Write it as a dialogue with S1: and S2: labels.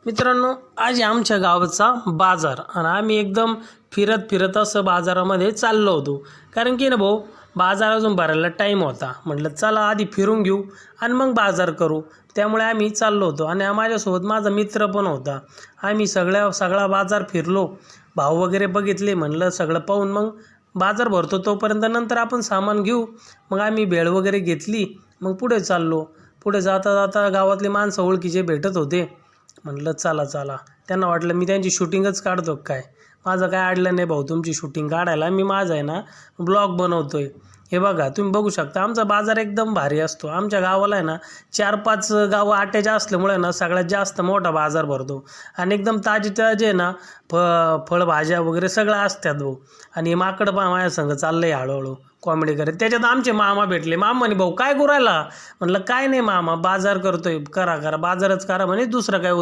S1: मित्रांनो, आज आमच्या गावाचा बाजार आणि आम्ही एकदम फिरत फिरत असं बाजारामध्ये चाललो होतो. कारण की ना भाऊ, बाजार अजून भरायला टाईम होता. म्हटलं चला आधी फिरून घेऊ आणि मग बाजार करू. त्यामुळे आम्ही चाललो होतो आणि माझ्यासोबत माझा मित्र पण होता. आम्ही सगळा बाजार फिरलो, भाव वगैरे बघितले. म्हणलं सगळं पाहून मग बाजार भरतो तोपर्यंत नंतर आपण सामान घेऊ. मग आम्ही भेळ वगैरे घेतली. मग पुढे चाललो. पुढे जाता जाता गावातले माणसं ओळखीचे भेटत होते. म्हणलं चला चला, त्यांना वाटलं मी त्यांची शूटिंगच काढतो काय. माझं काय अडलं नाही भाऊ तुमची शूटिंग काढायला. मी माझं आहे ना ब्लॉग बनवतोय. हे बघा तुम्ही बघू शकता, आमचा बाजार एकदम भारी असतो. आमच्या गावाला आहे ना 4-5 गावं आट्याच्या असल्यामुळे ना सगळ्यात जास्त मोठा बाजार भरतो. आणि एकदम ताजे ताजे ना फळभाज्या वगैरे सगळं असतात भाऊ. आणि हे माकड पण माझ्या संग चाललंय हळूहळू कॉमेडी करत. त्याच्यात आमचे मामा भेटले. मामा म्हणे भाऊ काय करू राहिला. म्हणलं काय नाही मामा, बाजार करतोय. करा करा बाजारच करा म्हणे, दुसरं काय